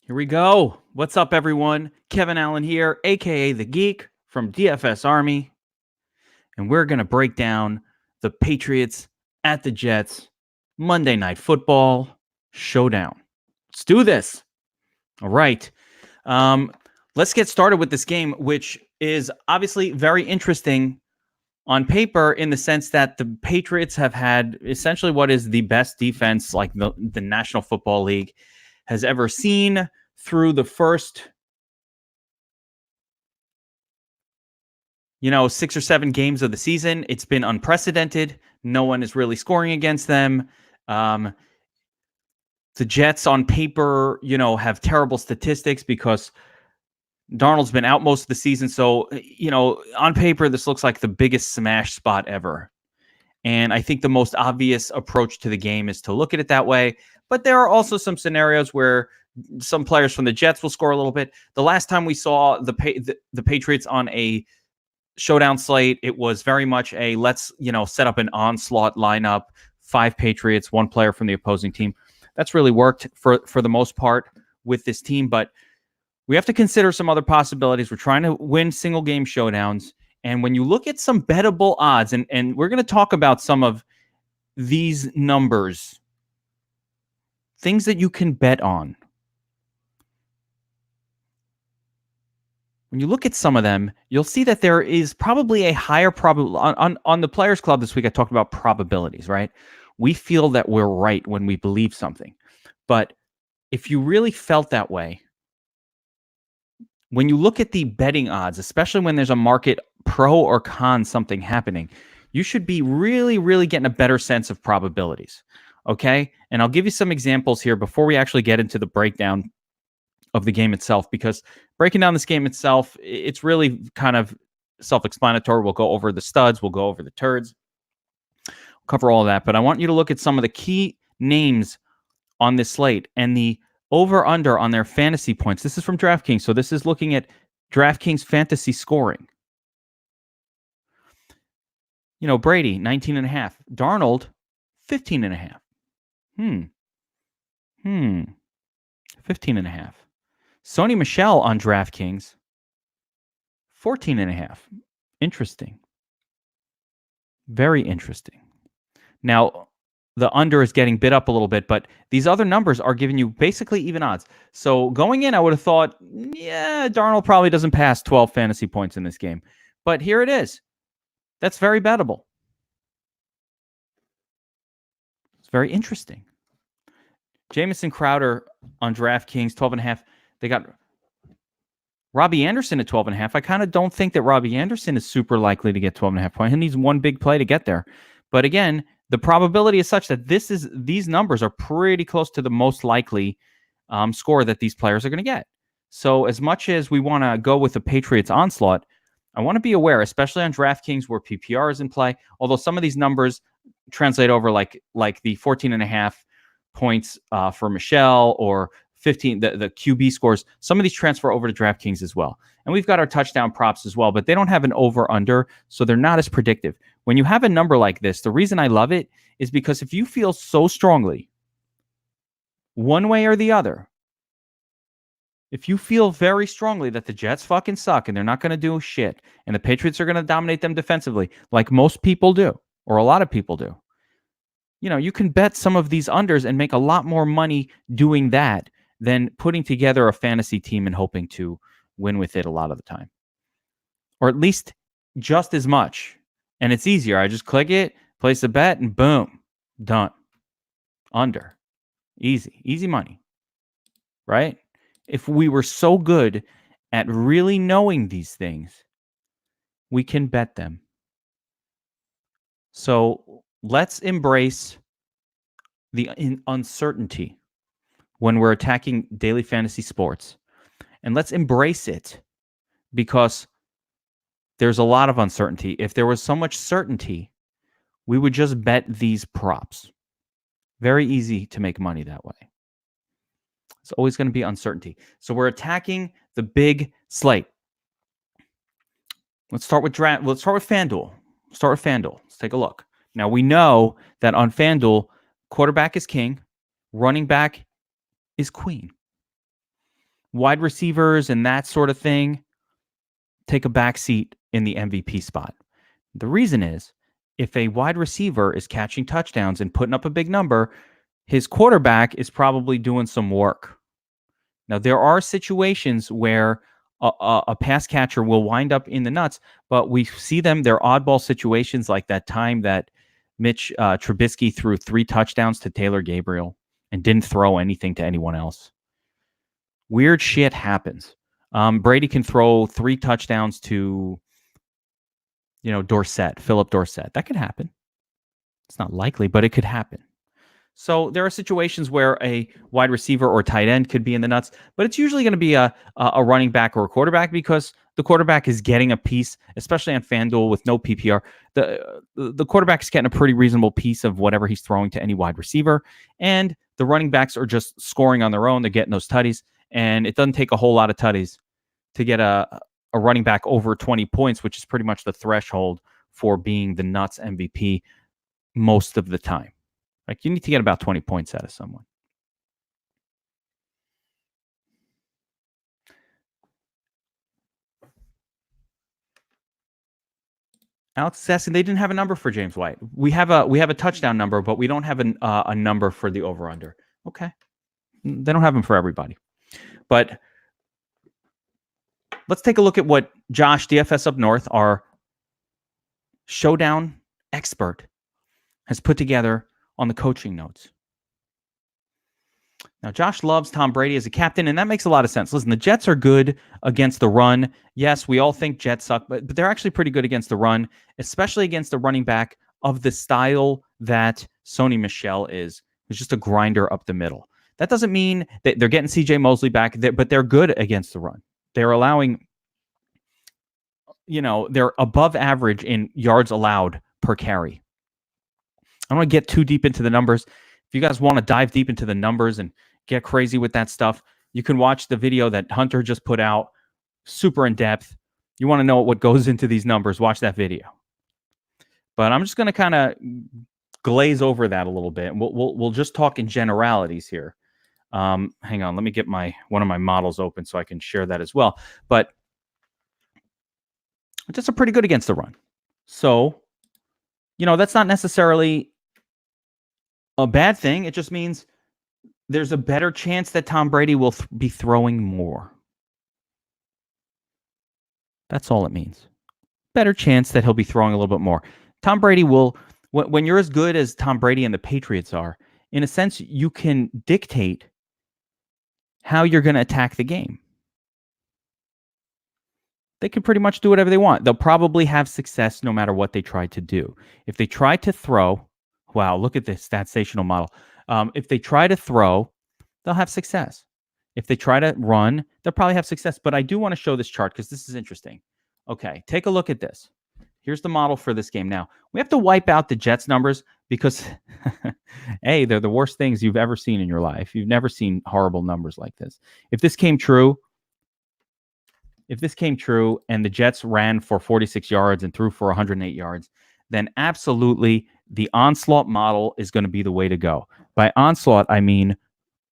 Here we go. What's up, everyone? Kevin Allen here, aka the Geek from DFS Army. And we're going to break down the Patriots at the Jets Monday Night Football Showdown. Let's do this. All right. Let's get started with this game, which is obviously very interesting on paper in the sense that the Patriots have had essentially what is the best defense like the National Football League has ever seen through the first, 6 or 7 games of the season. It's been unprecedented. No one is really scoring against them. The Jets on paper, have terrible statistics because Darnold's been out most of the season. So, on paper, this looks like the biggest smash spot ever. And I think the most obvious approach to the game is to look at it that way. But there are also some scenarios where some players from the Jets will score a little bit. The last time we saw the Patriots on a showdown slate, it was very much a let's, set up an onslaught lineup, 5 Patriots, 1 player from the opposing team. That's really worked for the most part with this team, but we have to consider some other possibilities. We're trying to win single game showdowns. And when you look at some bettable odds, and we're going to talk about some of these numbers, things that you can bet on. When you look at some of them, you'll see that there is probably a higher probability. On the Players Club this week, I talked about probabilities, right? We feel that we're right when we believe something. But if you really felt that way, when you look at the betting odds, especially when there's a market pro or con something happening, you should be really, really getting a better sense of probabilities. Okay? And I'll give you some examples here before we actually get into the breakdown of the game itself, because breaking down this game itself, it's really kind of self-explanatory. We'll go over the studs. We'll go over the turds. We'll cover all of that. But I want you to look at some of the key names on this slate and the over-under on their fantasy points. This is from Draftkings. So this is looking at Draftkings fantasy scoring. Brady, 19.5. Darnold, 15.5. 15.5. Sony Michel on DraftKings, 14.5. Interesting. Very interesting. Now, the under is getting bid up a little bit, but these other numbers are giving you basically even odds. So going in, I would have thought, Darnold probably doesn't pass 12 fantasy points in this game. But here it is. That's very bettable. It's very interesting. Jamison Crowder on DraftKings, 12.5. They got Robbie Anderson at 12.5. I kind of don't think that Robbie Anderson is super likely to get 12.5 points. He needs one big play to get there. But again, the probability is such that these numbers are pretty close to the most likely score that these players are going to get. So as much as we want to go with the Patriots onslaught, I want to be aware, especially on DraftKings where PPR is in play, although some of these numbers translate over like the 14.5 points for Michelle or 15, the QB scores. Some of these transfer over to DraftKings as well. And we've got our touchdown props as well, but they don't have an over-under, so they're not as predictive. When you have a number like this, the reason I love it is because if you feel so strongly one way or the other, if you feel very strongly that the Jets fucking suck and they're not going to do shit and the Patriots are going to dominate them defensively like most people do, or a lot of people do, you can bet some of these unders and make a lot more money doing that than putting together a fantasy team and hoping to win with it a lot of the time. Or at least just as much. And it's easier. I just click it, place a bet, and boom, done. Under. Easy money. Right? If we were so good at really knowing these things, we can bet them. So let's embrace the uncertainty when we're attacking daily fantasy sports. And let's embrace it because there's a lot of uncertainty. If there was so much certainty, we would just bet these props. Very easy to make money that way. It's always going to be uncertainty. So we're attacking the big slate. Let's start with Fanduel. Let's take a look. Now we know that on Fanduel, quarterback is king, running back is queen. wide receivers and that sort of thing take a backseat in the MVP spot. The reason is if a wide receiver is catching touchdowns and putting up a big number, his quarterback is probably doing some work. Now, there are situations where a pass catcher will wind up in the nuts, but we see them. They're oddball situations like that time that Mitch Trubisky threw 3 touchdowns to Taylor Gabriel and didn't throw anything to anyone else. Weird shit happens. Brady can throw 3 touchdowns to, Philip Dorsett. That could happen. It's not likely, but it could happen. So there are situations where a wide receiver or tight end could be in the nuts, but it's usually going to be a running back or a quarterback because the quarterback is getting a piece, especially on Fanduel with no PPR. The quarterback is getting a pretty reasonable piece of whatever he's throwing to any wide receiver, and the running backs are just scoring on their own. They're getting those tutties, and it doesn't take a whole lot of tutties to get a running back over 20 points, which is pretty much the threshold for being the nuts MVP most of the time. Like, you need to get about 20 points out of someone. Alex is asking, they didn't have a number for James White. We have a touchdown number, but we don't have a number for the over-under. Okay. They don't have them for everybody. But let's take a look at what Josh, DFS Up North, our Showdown expert, has put together on the coaching notes. Now, Josh loves Tom Brady as a captain, and that makes a lot of sense. Listen, the Jets are good against the run. Yes, we all think Jets suck, but they're actually pretty good against the run, especially against a running back of the style that Sony Michel is. He's just a grinder up the middle. That doesn't mean that they're getting C.J. Mosley back, but they're good against the run. They're allowing, they're above average in yards allowed per carry. I don't want to get too deep into the numbers. If you guys want to dive deep into the numbers and get crazy with that stuff, you can watch the video that Hunter just put out, super in depth. You want to know what goes into these numbers, watch that video. But I'm just going to kind of glaze over that a little bit. We'll just talk in generalities here. Hang on, let me get one of my models open so I can share that as well. But Jets are pretty good against the run. So, that's not necessarily a bad thing. It just means there's a better chance that Tom Brady will be throwing more. That's all it means. Better chance that he'll be throwing a little bit more. Tom Brady will, when you're as good as Tom Brady and the Patriots are, in a sense, you can dictate how you're going to attack the game. They can pretty much do whatever they want. They'll probably have success no matter what they try to do. If they try to throw, wow, look at this statsational model. If they try to throw, they'll have success. If they try to run, they'll probably have success. But I do want to show this chart because this is interesting. Okay, take a look at this. Here's the model for this game. Now, we have to wipe out the Jets numbers because, A, they're the worst things you've ever seen in your life. You've never seen horrible numbers like this. If this came true and the Jets ran for 46 yards and threw for 108 yards, then absolutely the onslaught model is going to be the way to go. By onslaught, I mean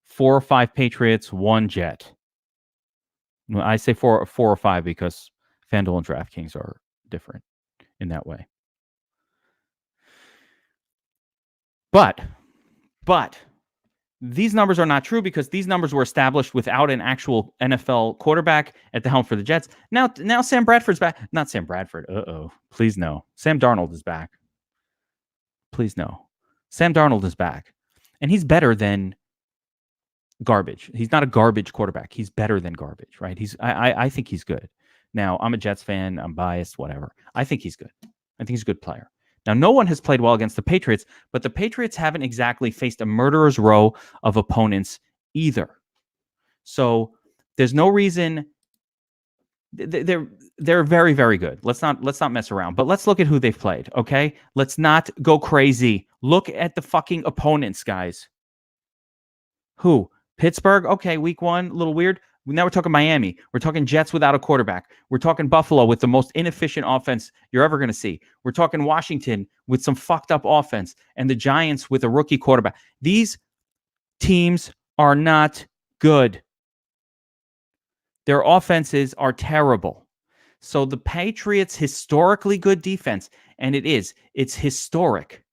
4 or 5 Patriots, 1 Jet. I say 4 or 5 because Fanduel and Draftkings are different in that way. But these numbers are not true because these numbers were established without an actual NFL quarterback at the helm for the Jets. Now Sam Bradford's back. Not Sam Bradford. Please no. Sam Darnold is back. Please no. Sam Darnold is back. And he's better than garbage. He's not a garbage quarterback. He's better than garbage, right? I think he's good. Now, I'm a Jets fan. I'm biased, whatever. I think he's good. I think he's a good player. Now, no one has played well against the Patriots, but the Patriots haven't exactly faced a murderer's row of opponents either. So there's no reason. They're very, very good. Let's not mess around. But let's look at who they've played, okay? Let's not go crazy. Look at the fucking opponents, guys. Who? Pittsburgh? Okay, week 1, a little weird. Now we're talking Miami. We're talking Jets without a quarterback. We're talking Buffalo with the most inefficient offense you're ever going to see. We're talking Washington with some fucked up offense and the Giants with a rookie quarterback. These teams are not good. Their offenses are terrible. So the Patriots' historically good defense, and it's historic,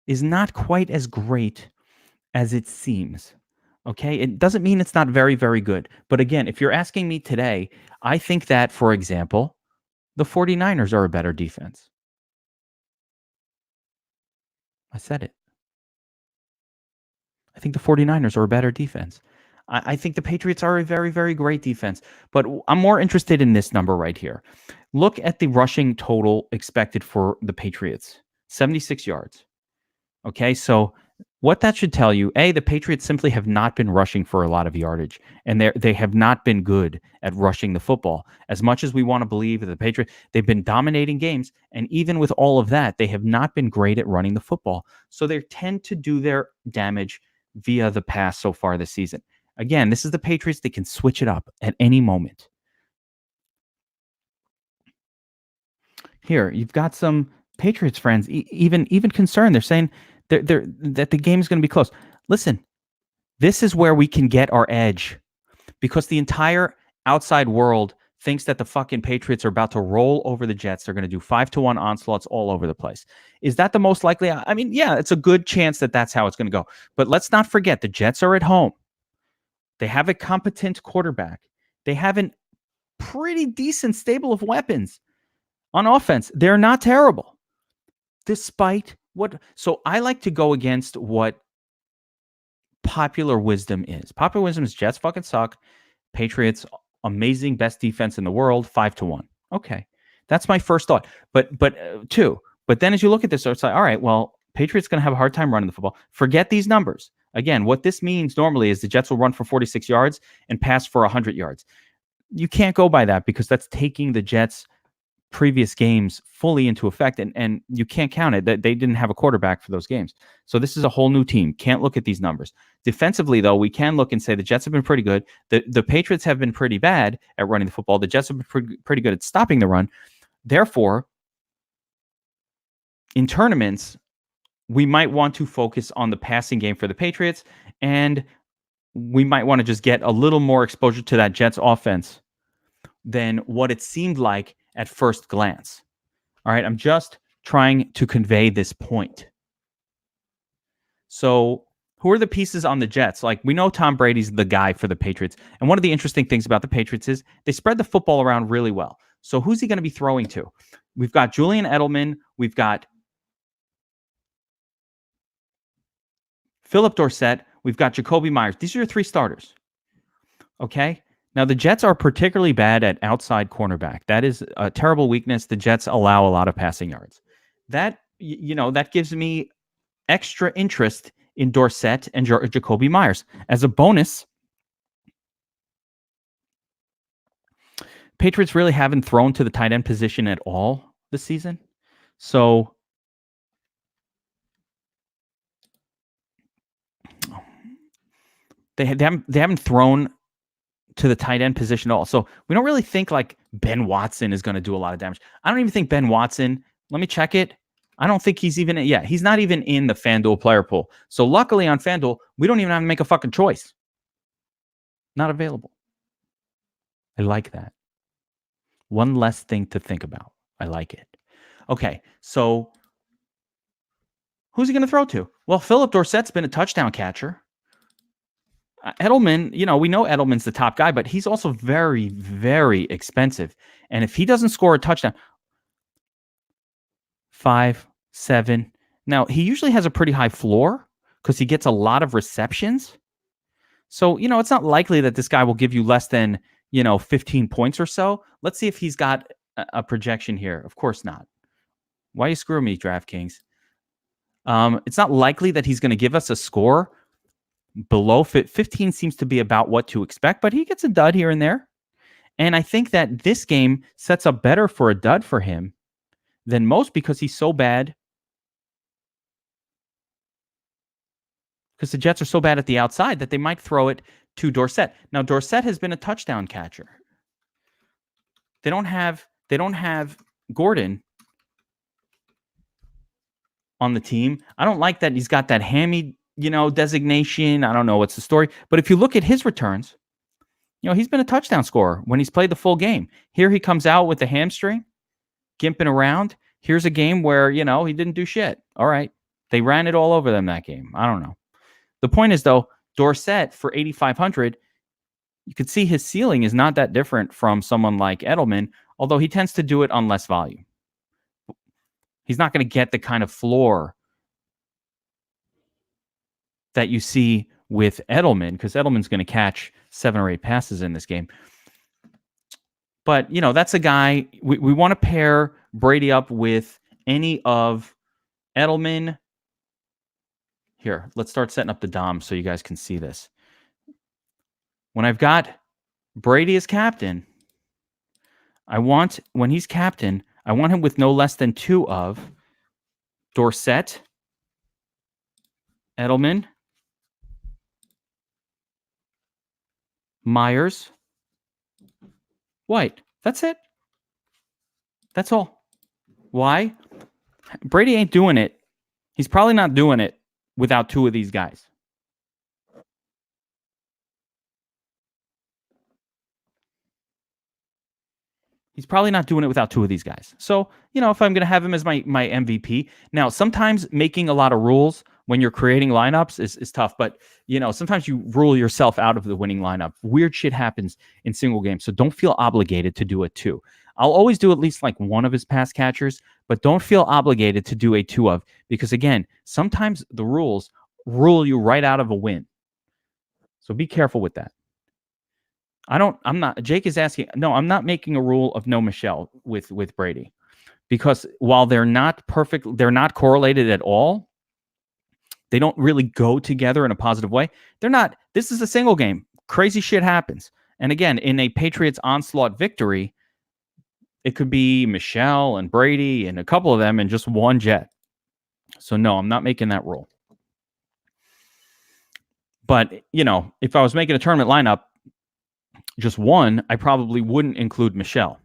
is not quite as great as it seems. Okay? It doesn't mean it's not very, very good. But again, if you're asking me today, I think that, for example, the 49ers are a better defense. I said it. I think the 49ers are a better defense. I think the Patriots are a very, very great defense. But I'm more interested in this number right here. Look at the rushing total expected for the Patriots, 76 yards. Okay, so what that should tell you, A, the Patriots simply have not been rushing for a lot of yardage, and they have not been good at rushing the football. As much as we want to believe that the Patriots, they've been dominating games, and even with all of that, they have not been great at running the football. So they tend to do their damage via the pass so far this season. Again, this is the Patriots. They can switch it up at any moment. Here, you've got some Patriots friends, even concerned. They're saying that the game is going to be close. Listen, this is where we can get our edge because the entire outside world thinks that the fucking Patriots are about to roll over the Jets. They're going to do 5-1 onslaughts all over the place. Is that the most likely? I mean, yeah, it's a good chance that that's how it's going to go. But let's not forget the Jets are at home. They have a competent quarterback. They have a pretty decent stable of weapons on offense. They're not terrible, despite what. So I like to go against what popular wisdom is. Popular wisdom is Jets fucking suck. Patriots, amazing, best defense in the world, 5-1. Okay, that's my first thought. But two. But then as you look at this, it's like, all right, well, Patriots going to have a hard time running the football. Forget these numbers. Again, what this means normally is the Jets will run for 46 yards and pass for 100 yards. You can't go by that because that's taking the Jets' previous games fully into effect, and you can't count it. That they didn't have a quarterback for those games. So this is a whole new team. Can't look at these numbers. Defensively, though, we can look and say the Jets have been pretty good. The Patriots have been pretty bad at running the football. The Jets have been pretty good at stopping the run. Therefore, in tournaments, we might want to focus on the passing game for the Patriots, and we might want to just get a little more exposure to that Jets offense than what it seemed like at first glance. All right, I'm just trying to convey this point. So who are the pieces on the Jets? Like, we know Tom Brady's the guy for the Patriots. And one of the interesting things about the Patriots is they spread the football around really well. So who's he going to be throwing to? We've got Julian Edelman. We've got Philip Dorsett. We've got Jacoby Myers. These are your three starters. Okay? Now, the Jets are particularly bad at outside cornerback. That is a terrible weakness. The Jets allow a lot of passing yards. That, that gives me extra interest in Dorsett and Jacoby Myers. As a bonus, Patriots really haven't thrown to the tight end position at all this season. So they haven't thrown to the tight end position at all. So we don't really think like Ben Watson is going to do a lot of damage. I don't even think Ben Watson, let me check it. I don't think he's even, he's not even in the Fanduel player pool. So luckily on Fanduel, we don't even have to make a fucking choice. Not available. I like that. One less thing to think about. I like it. Okay, so who's he going to throw to? Well, Philip Dorsett's been a touchdown catcher. Edelman, we know Edelman's the top guy, but he's also very, very expensive. And if he doesn't score a touchdown, 5, 7. Now, he usually has a pretty high floor because he gets a lot of receptions. So, it's not likely that this guy will give you less than, 15 points or so. Let's see if he's got a projection here. Of course not. Why are you screwing me, DraftKings? It's not likely that he's going to give us a score below 15 seems to be about what to expect, but he gets a dud here and there. And I think that this game sets up better for a dud for him than most because he's so bad. Because the Jets are so bad at the outside that they might throw it to Dorsett. Now, Dorsett has been a touchdown catcher. They don't have Gordon on the team. I don't like that he's got that hammy designation. I don't know what's the story. But if you look at his returns, he's been a touchdown scorer when he's played the full game. Here he comes out with the hamstring, gimping around. Here's a game where, he didn't do shit. All right. They ran it all over them that game. I don't know. The point is, though, Dorsett for 8,500, you could see his ceiling is not that different from someone like Edelman, although he tends to do it on less volume. He's not going to get the kind of floor that you see with Edelman, because Edelman's going to catch 7 or 8 passes in this game. But, that's a guy, we want to pair Brady up with any of Edelman. Here, let's start setting up the DOM so you guys can see this. When I've got Brady as captain, when he's captain, I want him with no less than 2 of Dorsett, Edelman, Myers, White. That's it. That's all. Why? Brady ain't doing it. He's probably not doing it without 2 of these guys. He's probably not doing it without 2 of these guys. So, if I'm going to have him as my MVP. Now, sometimes making a lot of rules when you're creating lineups is tough. But, sometimes you rule yourself out of the winning lineup. Weird shit happens in single games. So don't feel obligated to do it too. I'll always do at least like one of his pass catchers, but don't feel obligated to do a 2 of. Because, again, sometimes the rules rule you right out of a win. So be careful with that. Jake is asking, no, I'm not making a rule of no Michelle with Brady, because while they're not perfect, they're not correlated at all. They don't really go together in a positive way. This is a single game. Crazy shit happens. And again, in a Patriots onslaught victory, it could be Michelle and Brady and a couple of them and just one jet. So no, I'm not making that rule. But, if I was making a tournament lineup, just one, I probably wouldn't include Michelle.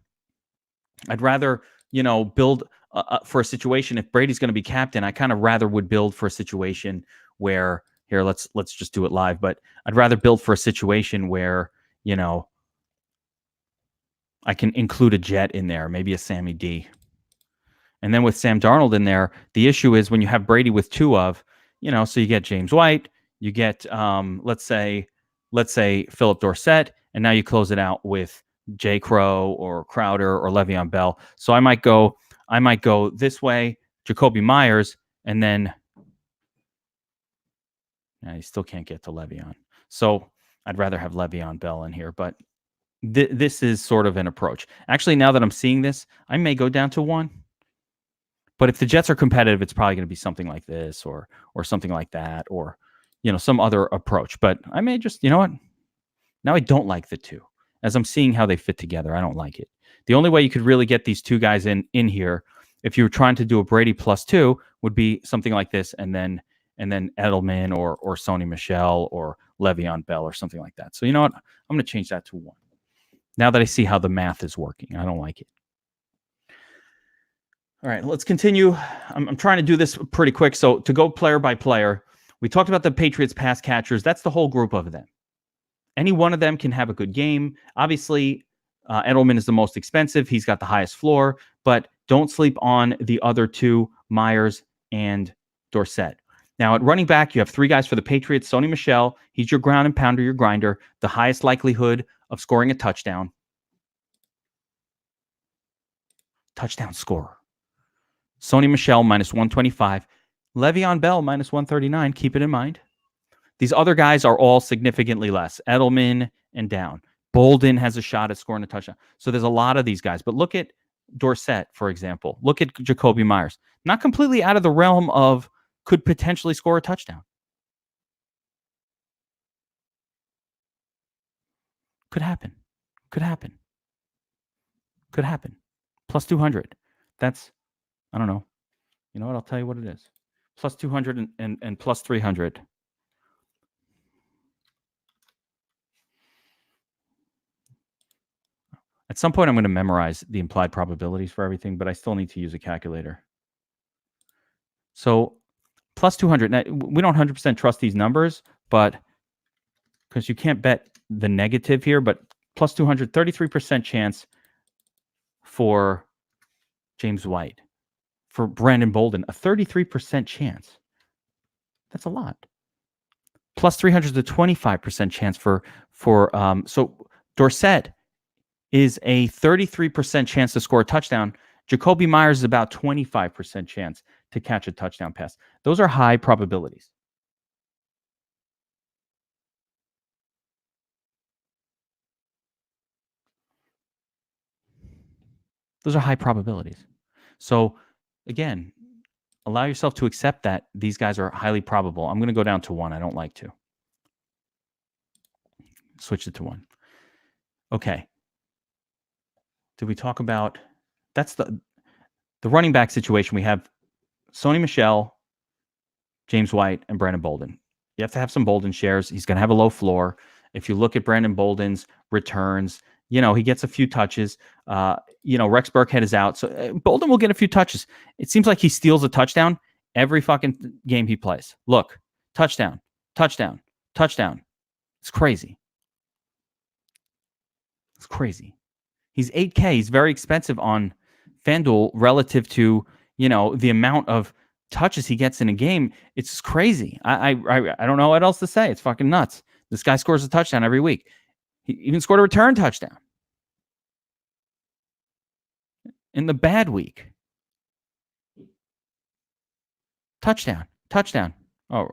I'd rather, build for a situation. If Brady's going to be captain, I kind of rather would build for a situation where, here, let's just do it live. But I'd rather build for a situation where, I can include a jet in there, maybe a Sammy D. And then with Sam Darnold in there, the issue is when you have Brady with 2 of, so you get James White, you get, let's say Philip Dorsett, and now you close it out with J. Crow or Crowder or Le'Veon Bell. So I might go this way, Jacoby Myers, and then you still can't get to Le'Veon. So I'd rather have Le'Veon Bell in here, but this is sort of an approach. Actually, now that I'm seeing this, I may go down to 1. But if the Jets are competitive, it's probably going to be something like this or something like that, or some other approach. But I may just, what? Now I don't like the 2. As I'm seeing how they fit together, I don't like it. The only way you could really get these 2 guys in here, if you were trying to do a Brady plus 2, would be something like this, and then Edelman or Sony Michel or Le'Veon Bell or something like that. So you know what? I'm going to change that to 1. Now that I see how the math is working, I don't like it. All right, let's continue. I'm trying to do this pretty quick. So to go player by player, we talked about the Patriots pass catchers. That's the whole group of them. Any one of them can have a good game. Obviously, Edelman is the most expensive. He's got the highest floor, but don't sleep on the other 2, Myers and Dorsett. Now, at running back, you have 3 guys for the Patriots. Sony Michel, he's your ground and pounder, your grinder, the highest likelihood of scoring a touchdown. Touchdown scorer. Sony Michel, minus 125. Le'Veon Bell, minus 139. Keep it in mind. These other guys are all significantly less. Edelman and down. Bolden has a shot at scoring a touchdown. So there's a lot of these guys. But look at Dorsett, for example. Look at Jacoby Myers. Not completely out of the realm of could potentially score a touchdown. Could happen. Could happen. Could happen. Plus 200. That's, I don't know. You know what? I'll tell you what it is. Plus 200 and plus 300. At some point, I'm going to memorize the implied probabilities for everything, but I still need to use a calculator. So Plus 200. Now, we don't 100% trust these numbers, but because you can't bet the negative here, but plus 200, 33% chance for James White. For Brandon Bolden, a 33% chance. That's a lot. Plus 300 to 25% chance for so Dorsett is a 33% chance to score a touchdown. Jacoby Myers is about 25% chance to catch a touchdown pass. Those are high probabilities. Those are high probabilities. So again, allow yourself to accept that these guys are highly probable. I'm going to go down to 1. I don't like to. Switch it to 1. Okay. Did we talk about that's the running back situation? We have Sony Michel, James White, and Brandon Bolden. You have to have some Bolden shares. He's going to have a low floor. If you look at Brandon Bolden's returns, he gets a few touches. Rex Burkhead is out. So Bolden will get a few touches. It seems like he steals a touchdown every fucking game he plays. Look, touchdown, touchdown, touchdown. It's crazy. It's crazy. He's 8K. He's very expensive on FanDuel relative to, the amount of touches he gets in a game. It's crazy. I don't know what else to say. It's fucking nuts. This guy scores a touchdown every week. He even scored a return touchdown in the bad week. Touchdown. Oh,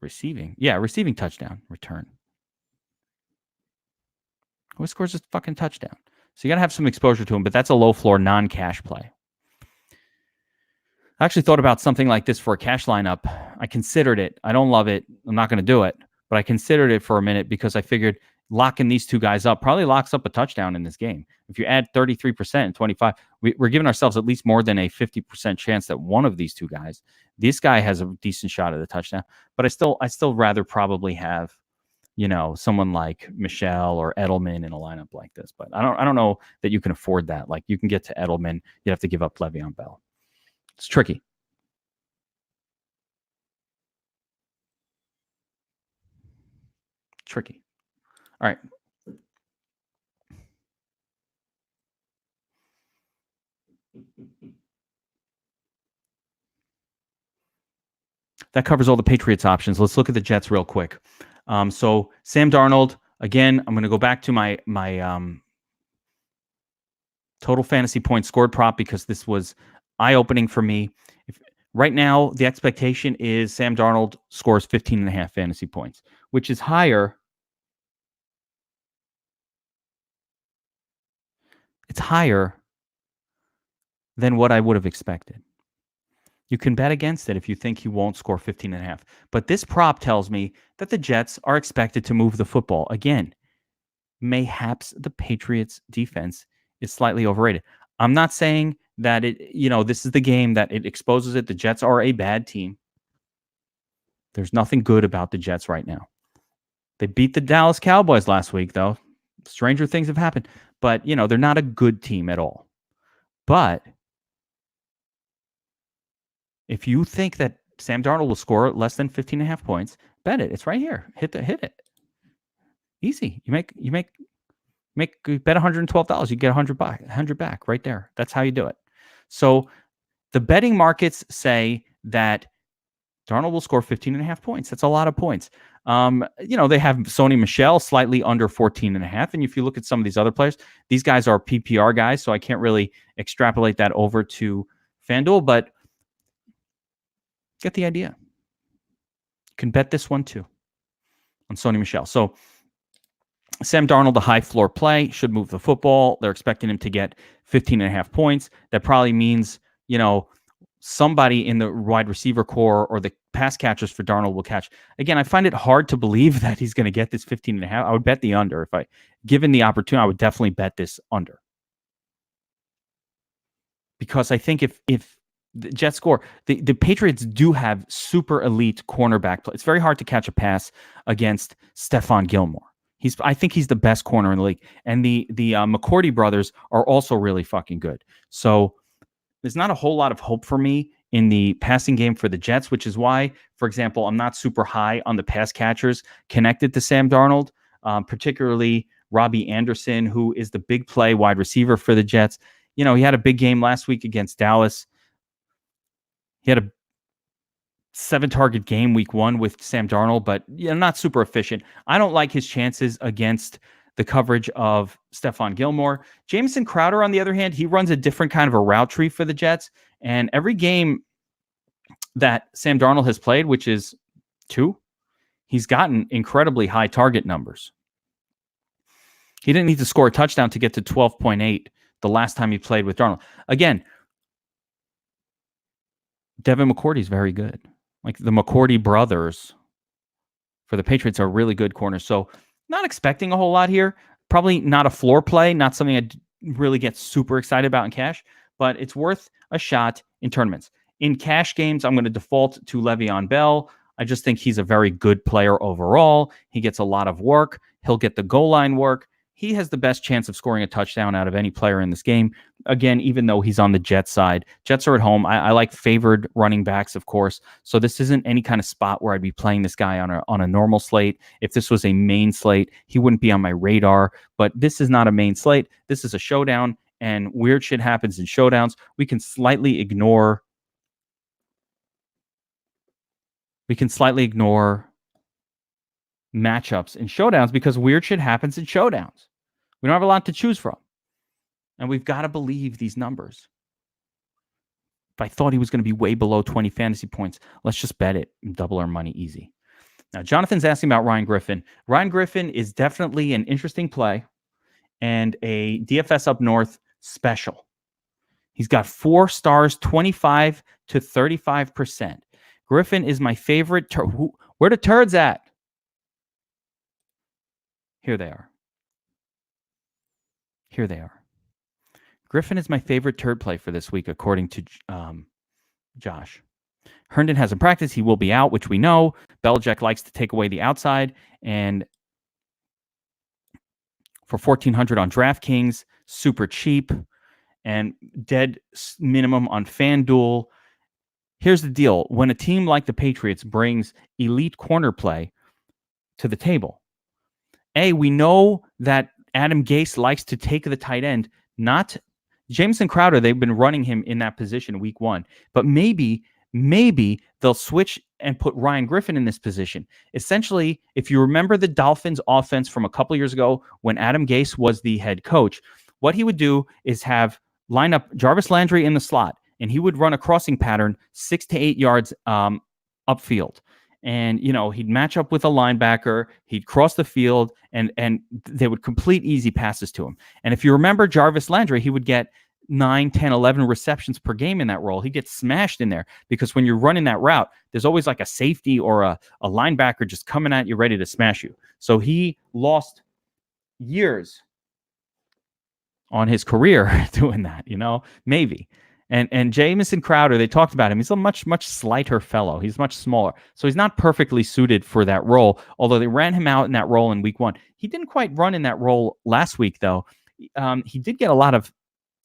receiving. Yeah, receiving touchdown. Return. Who scores a fucking touchdown? So you got to have some exposure to him, but that's a low floor non-cash play. I actually thought about something like this for a cash lineup. I considered it. I don't love it. I'm not going to do it, but I considered it for a minute because I figured locking these two guys up probably locks up a touchdown in this game. If you add 33% and 25%, we're giving ourselves at least more than a 50% chance that one of these two guys, this guy has a decent shot at the touchdown. But I still rather probably have, someone like Michelle or Edelman in a lineup like this. But I don't know that you can afford that. Like you can get to Edelman, you have to give up Le'Veon Bell. It's tricky. Tricky. All right. That covers all the Patriots options. Let's look at the Jets real quick. So Sam Darnold, again, I'm going to go back to my total fantasy points scored prop because this was eye-opening for me. Right now, the expectation is Sam Darnold scores 15.5 fantasy points, which is higher. It's higher than what I would have expected. You can bet against it if you think he won't score 15.5. But this prop tells me that the Jets are expected to move the football. Again, mayhaps the Patriots defense is slightly overrated. I'm not saying that this is the game that it exposes it. The Jets are a bad team. There's nothing good about the Jets right now. They beat the Dallas Cowboys last week, though. Stranger things have happened. But, they're not a good team at all. But if you think that Sam Darnold will score less than 15.5 points, bet it. It's right here. Hit it. Easy. You bet $112. You get $100 back right there. That's how you do it. So the betting markets say that Darnold will score 15.5 points. That's a lot of points. They have Sony Michel slightly under 14.5. And if you look at some of these other players, these guys are PPR guys, so I can't really extrapolate that over to FanDuel, but get the idea. You can bet this one too on Sony Michel. So Sam Darnold, the high floor play, should move the football. They're expecting him to get 15.5 points. That probably means, somebody in the wide receiver core or the pass catchers for Darnold will catch. Again, I find it hard to believe that he's going to get this 15.5. I would bet the under. Given the opportunity, I would definitely bet this under. Because I think if the Jets score, the Patriots do have super elite cornerback play. It's very hard to catch a pass against Stephon Gilmore. I think he's the best corner in the league. And the McCourty brothers are also really fucking good. So there's not a whole lot of hope for me in the passing game for the Jets, which is why, for example, I'm not super high on the pass catchers connected to Sam Darnold, particularly Robbie Anderson, who is the big play wide receiver for the Jets. He had a big game last week against Dallas. He had a 7-target game week 1 with Sam Darnold, but not super efficient. I don't like his chances against the coverage of Stephon Gilmore. Jamison Crowder, on the other hand, he runs a different kind of a route tree for the Jets. And every game that Sam Darnold has played, which is 2, he's gotten incredibly high target numbers. He didn't need to score a touchdown to get to 12.8 the last time he played with Darnold. Again, Devin McCourty is very good. Like the McCourty brothers for the Patriots are really good corners. So not expecting a whole lot here. Probably not a floor play, not something I'd really get super excited about in cash, but it's worth a shot in tournaments. In cash games, I'm going to default to Le'Veon Bell. I just think he's a very good player overall. He gets a lot of work. He'll get the goal line work. He has the best chance of scoring a touchdown out of any player in this game. Again, even though he's on the Jets side. Jets are at home. I like favored running backs, of course. So this isn't any kind of spot where I'd be playing this guy on a normal slate. If this was a main slate, he wouldn't be on my radar. But this is not a main slate. This is a showdown, and weird shit happens in showdowns. We can slightly ignore matchups in showdowns because weird shit happens in showdowns. We don't have a lot to choose from. And we've got to believe these numbers. If I thought he was going to be way below 20 fantasy points, let's just bet it and double our money easy. Now, Jonathan's asking about Ryan Griffin. Ryan Griffin is definitely an interesting play and a DFS up north special. He's got 4 stars, 25 to 35%. Griffin is my favorite. Where the turds at? Here they are. Griffin is my favorite turd play for this week, according to Josh. Herndon hasn't practiced. He will be out, which we know. Belichick likes to take away the outside. And for $1,400 on Draftkings, super cheap and dead minimum on Fanduel. Here's the deal. When a team like the Patriots brings elite corner play to the table, we know that Adam Gase likes to take the tight end, not Jamison Crowder. They've been running him in that position week 1, but maybe they'll switch and put Ryan Griffin in this position. Essentially, if you remember the Dolphins offense from a couple years ago when Adam Gase was the head coach, what he would do is line up Jarvis Landry in the slot, and he would run a crossing pattern 6 to 8 yards upfield. And, he'd match up with a linebacker, he'd cross the field, and they would complete easy passes to him. And if you remember Jarvis Landry, he would get 9, 10, 11 receptions per game in that role. He gets smashed in there because when you're running that route, there's always like a safety or a linebacker just coming at you ready to smash you. So he lost years on his career doing that, maybe. And Jamison Crowder, they talked about him. He's a much, much slighter fellow. He's much smaller. So he's not perfectly suited for that role, although they ran him out in that role in week 1. He didn't quite run in that role last week, though. He did get a lot of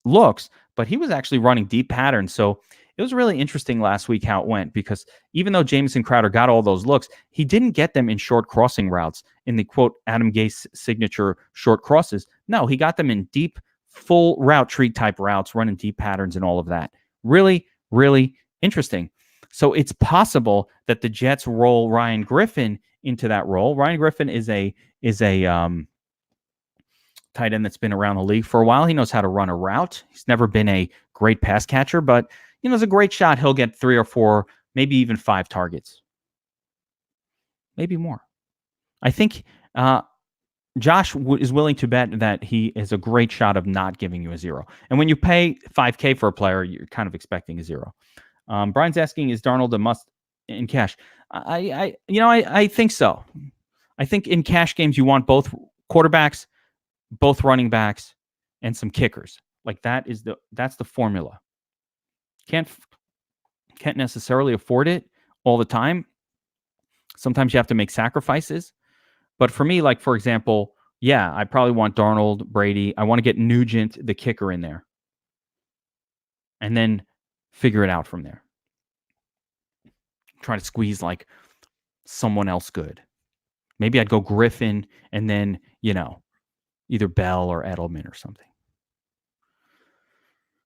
looks, but he was actually running deep patterns. So it was really interesting last week how it went, because even though Jamison Crowder got all those looks, he didn't get them in short crossing routes, in the, quote, Adam Gase signature short crosses. No, he got them in deep, full route tree type routes, running deep patterns and all of that. Really, really interesting. So it's possible that the Jets roll Ryan Griffin into that role. Ryan Griffin is a tight end that's been around the league for a while. He knows how to run a route. He's never been a great pass catcher, but it's a great shot. He'll get 3 or 4, maybe even 5 targets. Maybe more. I think Josh is willing to bet that he is a great shot of not giving you a 0. And when you pay $5K for a player, you're kind of expecting a 0. Brian's asking, is Darnold a must in cash? I think so. I think in cash games, you want both quarterbacks, both running backs, and some kickers. Like that's the formula. Can't necessarily afford it all the time. Sometimes you have to make sacrifices. But for me, like, for example, I probably want Darnold, Brady. I want to get Nugent, the kicker, in there. And then figure it out from there. trying to squeeze like someone else good. Maybe I'd go Griffin and then, either Bell or Edelman or something.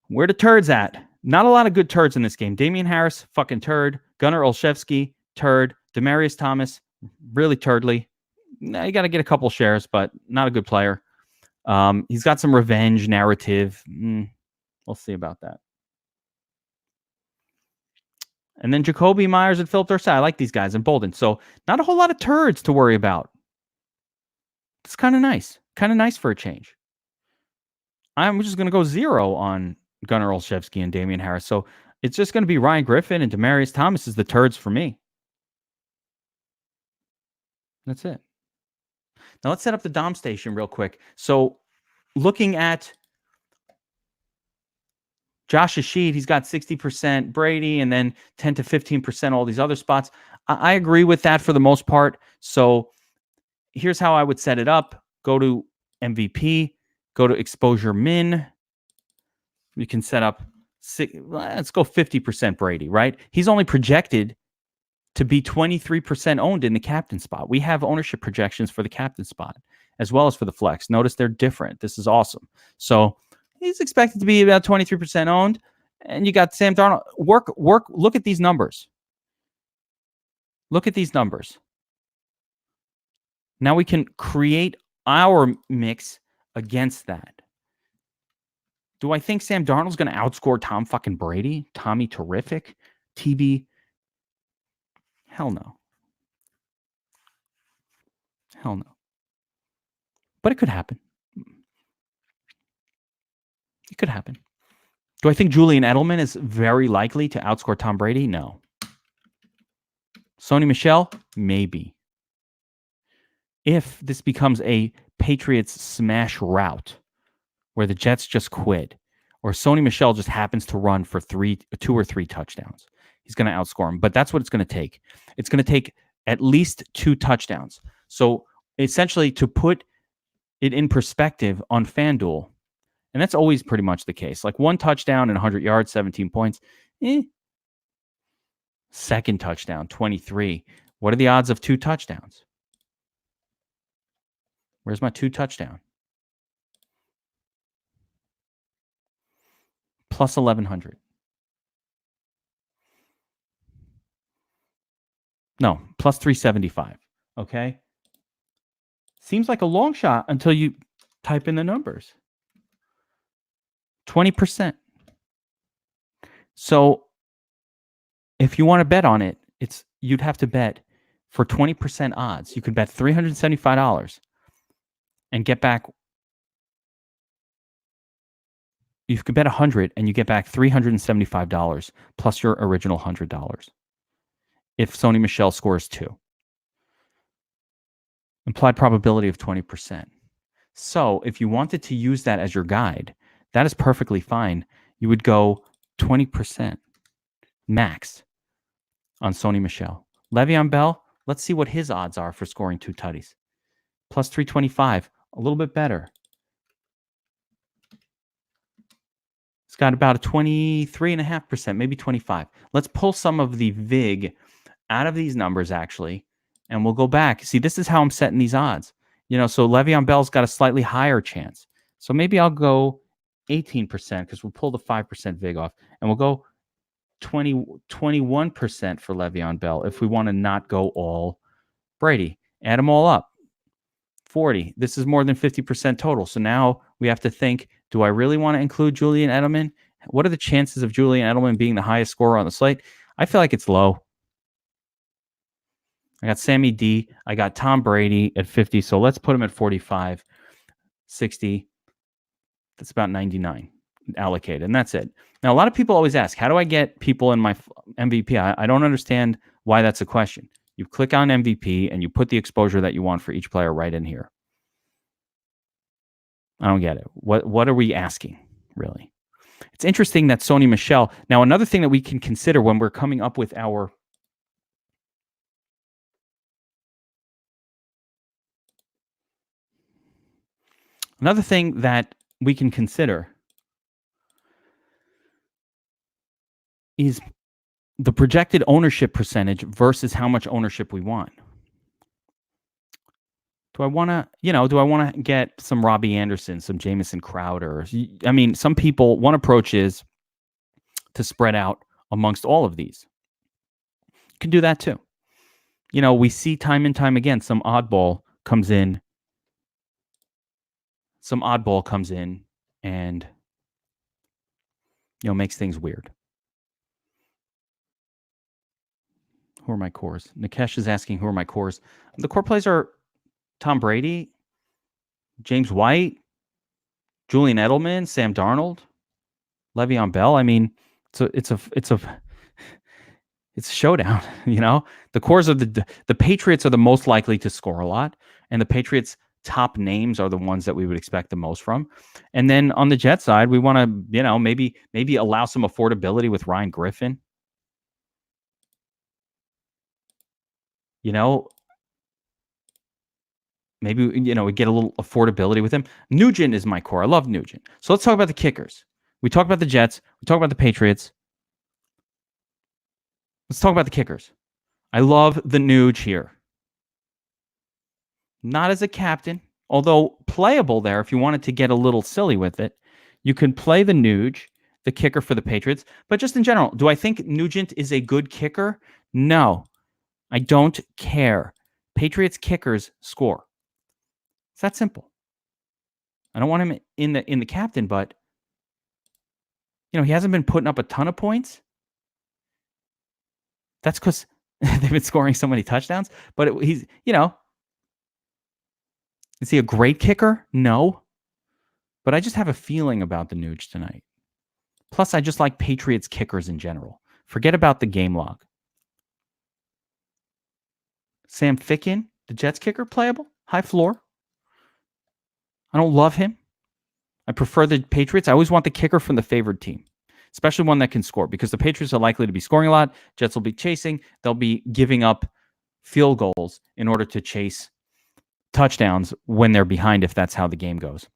Where the turds at? Not a lot of good turds in this game. Damian Harris, fucking turd. Gunnar Olszewski, turd. Demaryius Thomas, really turdly. You got to get a couple shares, but not a good player. He's got some revenge narrative. We'll see about that. And then Jacoby Myers and Philip Dorsett. I like these guys. And Bolden. So not a whole lot of turds to worry about. It's kind of nice. Kind of nice for a change. I'm just going to go 0 on Gunnar Olszewski and Damian Harris. So it's just going to be Ryan Griffin and Demaryius Thomas is the turds for me. That's it. Now let's set up the Dom station real quick. So looking at Josh's sheet, he's got 60% Brady and then 10 to 15% all these other spots. I agree with that for the most part. So here's how I would set it up. Go to MVP, go to exposure min. We can set up, let's go 50% Brady, right? He's only projected to be 23% owned in the captain spot. We have ownership projections for the captain spot as well as for the flex. Notice they're different. This is awesome. So he's expected to be about 23% owned. And you got Sam Darnold. Look at these numbers. Look at these numbers. Now we can create our mix against that. Do I think Sam Darnold's going to outscore Tom fucking Brady? Tommy Terrific? TB? Hell no. Hell no. But it could happen. It could happen. Do I think Julian Edelman is very likely to outscore Tom Brady? No. Sony Michel? Maybe. If this becomes a Patriots smash rout where the Jets just quit, or Sony Michel just happens to run for 2 or 3 touchdowns, he's going to outscore him. But that's what it's going to take. It's going to take at least 2 touchdowns. So essentially, to put it in perspective on Fanduel, and that's always pretty much the case, like 1 touchdown and 100 yards, 17 points. Second touchdown, 23. What are the odds of 2 touchdowns? Where's my 2 touchdown? Plus 1,100. No, plus 375. Okay? Seems like a long shot until you type in the numbers. 20%. So if you want to bet on it, you'd have to bet for 20% odds. You could bet $375 and get back. You could bet 100 and you get back $375 plus your original $100. If Sony Michel scores 2. Implied probability of 20%. So if you wanted to use that as your guide, that is perfectly fine. You would go 20% max on Sony Michel. Le'Veon Bell, let's see what his odds are for scoring 2 tutties. Plus 325, a little bit better. It's got about a 23.5%, maybe 25. Let's pull some of the VIG out of these numbers, actually, and we'll go back. See, this is how I'm setting these odds. So Le'Veon Bell's got a slightly higher chance. So maybe I'll go 18% because we'll pull the 5% VIG off, and we'll go 21% for Le'Veon Bell if we want to not go all Brady. Add them all up. 40. This is more than 50% total. So now we have to think, do I really want to include Julian Edelman? What are the chances of Julian Edelman being the highest scorer on the slate? I feel like it's low. I got Sammy D. I got Tom Brady at 50. So let's put him at 45, 60. That's about 99 allocated. And that's it. Now, a lot of people always ask, how do I get people in my MVP? I don't understand why that's a question. You click on MVP and you put the exposure that you want for each player right in here. I don't get it. What are we asking, really? It's interesting that Sony Michel. Now, another thing that we can consider when we're coming up with our another thing that we can consider is the projected ownership percentage versus how much ownership we want. Do I want to get some Robbie Anderson, some Jamison Crowder? I mean, some people, one approach is to spread out amongst all of these. You can do that too. We see time and time again, some oddball comes in and, makes things weird. Who are my cores? Nikesh is asking, who are my cores? The core plays are Tom Brady, James White, Julian Edelman, Sam Darnold, Le'Veon Bell. I mean, it's a showdown. The cores of the Patriots are the most likely to score a lot, and the Patriots' top names are the ones that we would expect the most from. And then on the Jet side, we want to, maybe allow some affordability with Ryan Griffin. Maybe, we get a little affordability with him. Nugent is my core. I love Nugent. So let's talk about the kickers. We talk about the Jets. We talk about the Patriots. Let's talk about the kickers. I love the Nuge here. Not as a captain, although playable there if you wanted to get a little silly with it. You can play the Nuge, the kicker for the Patriots. But just in general, do I think Nugent is a good kicker? No. I don't care. Patriots kickers score. It's that simple. I don't want him in the captain, but he hasn't been putting up a ton of points. That's because they've been scoring so many touchdowns. But he's, is he a great kicker? No. But I just have a feeling about the Nuge tonight. Plus, I just like Patriots kickers in general. Forget about the game log. Sam Ficken, the Jets kicker, playable, high floor. I don't love him. I prefer the Patriots. I always want the kicker from the favored team, especially one that can score, because the Patriots are likely to be scoring a lot. Jets will be chasing. They'll be giving up field goals in order to chase touchdowns when they're behind, if that's how the game goes.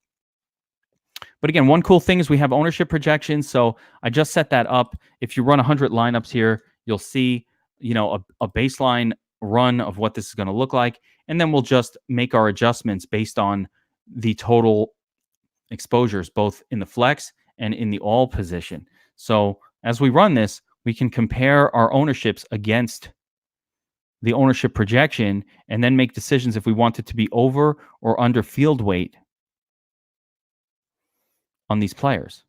But again, one cool thing is we have ownership projections. So I just set that up. If you run 100 lineups here, you'll see, a baseline run of what this is going to look like. And then we'll just make our adjustments based on the total exposures, both in the flex and in the all position. So as we run this, we can compare our ownerships against the ownership projection and then make decisions if we want it to be over or under field weight on these players.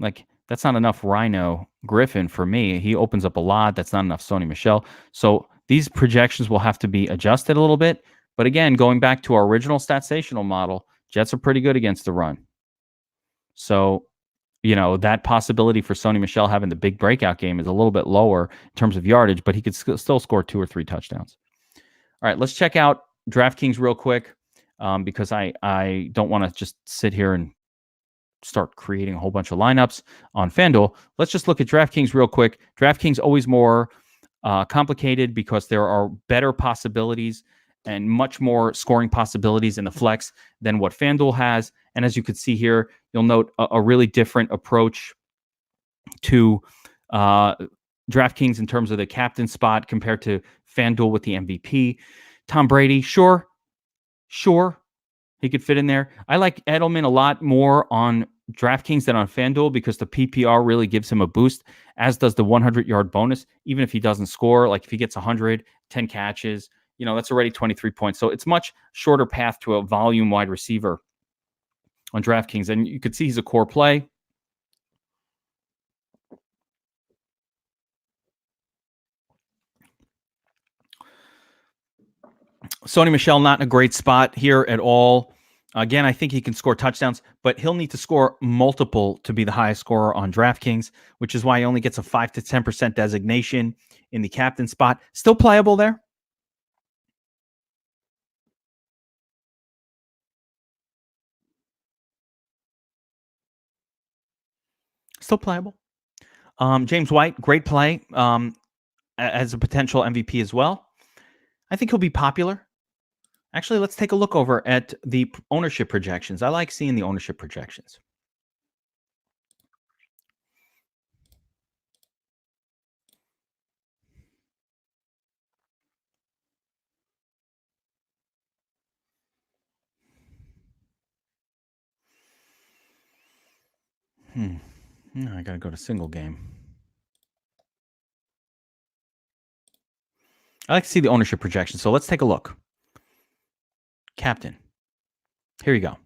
Like, that's not enough Rhino Griffin for me. He opens up a lot. That's not enough Sony Michel. So these projections will have to be adjusted a little bit. But again, going back to our original Statsational model, Jets are pretty good against the run. So, that possibility for Sony Michel having the big breakout game is a little bit lower in terms of yardage, but he could still score 2 or 3 touchdowns. All right, let's check out DraftKings real quick, because I don't want to just sit here and start creating a whole bunch of lineups on Fanduel. Let's just look at DraftKings real quick. DraftKings always more complicated because there are better possibilities and much more scoring possibilities in the flex than what Fanduel has. And as you can see here, you'll note a really different approach to DraftKings in terms of the captain spot compared to Fanduel with the MVP. Tom Brady, sure, he could fit in there. I like Edelman a lot more on DraftKings than on FanDuel because the PPR really gives him a boost, as does the 100-yard bonus. Even if he doesn't score, like if he gets 100, 10 catches, that's already 23 points. So it's much shorter path to a volume wide receiver on DraftKings. And you could see he's a core play. Sony Michel, not in a great spot here at all. Again, I think he can score touchdowns, but he'll need to score multiple to be the highest scorer on DraftKings, which is why he only gets a 5 to 10% designation in the captain spot. Still playable there. Still playable. James White, great play as a potential MVP as well. I think he'll be popular. Actually, let's take a look over at the ownership projections. I like seeing the ownership projections. I got to go to single game. I like to see the ownership projection. So let's take a look. Captain. Here you go.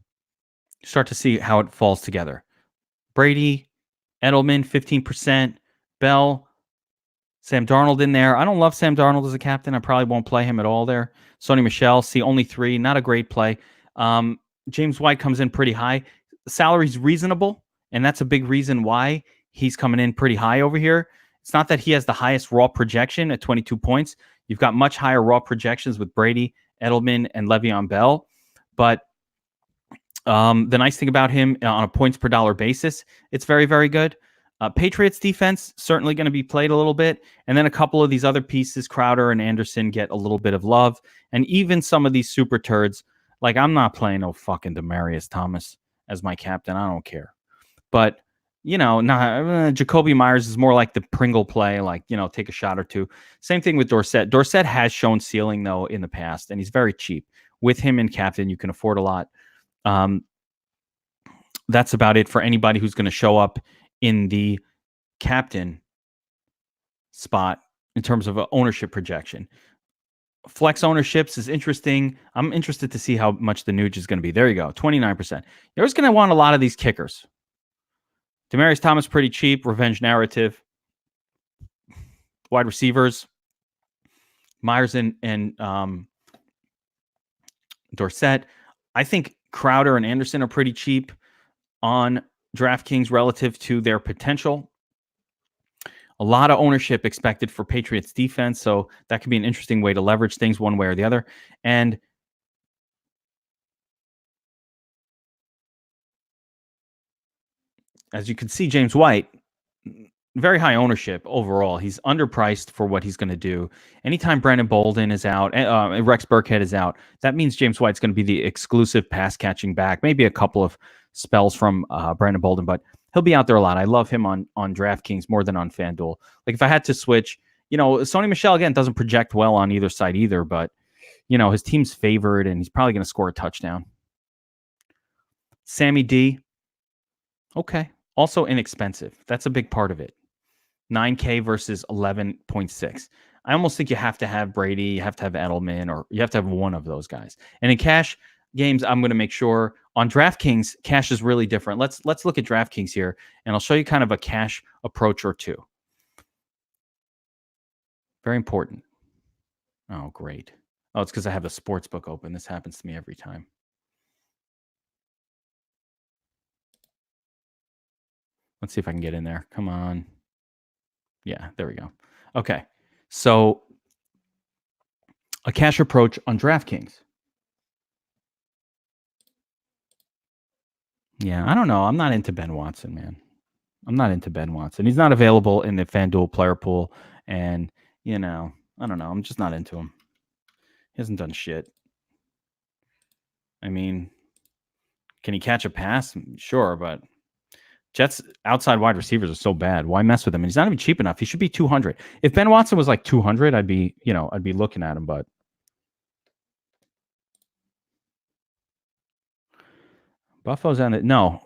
Start to see how it falls together. Brady, Edelman, 15%. Bell, Sam Darnold in there. I don't love Sam Darnold as a captain. I probably won't play him at all there. Sony Michel, see only 3. Not a great play. James White comes in pretty high. Salary's reasonable, and that's a big reason why he's coming in pretty high over here. It's not that he has the highest raw projection at 22 points. You've got much higher raw projections with Brady, Edelman, and Le'Veon Bell. But the nice thing about him on a points per dollar basis, it's very, very good. Patriots defense, certainly going to be played a little bit. And then a couple of these other pieces, Crowder and Anderson, get a little bit of love. And even some of these super turds, like I'm not playing no fucking Demaryius Thomas as my captain. I don't care. But, Jacoby Myers is more like the Pringle play, like, take a shot or two. Same thing with Dorsett. Dorsett has shown ceiling, though, in the past, and he's very cheap. With him in captain, you can afford a lot. That's about it for anybody who's going to show up in the captain spot in terms of ownership projection. Flex ownerships is interesting. I'm interested to see how much the Nuge is going to be. There you go, 29%. You're just going to want a lot of these kickers. Demaryius Thomas, pretty cheap. Revenge narrative. Wide receivers. Myers and Dorsett. I think Crowder and Anderson are pretty cheap on DraftKings relative to their potential. A lot of ownership expected for Patriots defense, so that could be an interesting way to leverage things one way or the other. And as you can see, James White, very high ownership overall. He's underpriced for what he's going to do. Anytime Brandon Bolden is out, Rex Burkhead is out, that means James White's going to be the exclusive pass-catching back. Maybe a couple of spells from Brandon Bolden, but he'll be out there a lot. I love him on DraftKings more than on Fanduel. Like if I had to switch, Sony Michel, again, doesn't project well on either side either, but, his team's favored and he's probably going to score a touchdown. Sammy D, okay. Also inexpensive. That's a big part of it. 9K versus 11.6. I almost think you have to have Brady, you have to have Edelman, or you have to have one of those guys. And in cash games, I'm going to make sure on DraftKings, cash is really different. Let's look at DraftKings here, and I'll show you kind of a cash approach or two. Very important. Oh, great. Oh, it's because I have the sports book open. This happens to me every time. Let's see if I can get in there. Come on. Yeah, there we go. Okay. So a cash approach on DraftKings. Yeah, I don't know. I'm not into Ben Watson, man. I'm not into Ben Watson. He's not available in the FanDuel player pool. And, I don't know. I'm just not into him. He hasn't done shit. I mean, can he catch a pass? Sure, but Jets outside wide receivers are so bad. Why mess with him? And he's not even cheap enough. He should be 200. If Ben Watson was like 200, I'd be looking at him, but Buffalo's on it. No,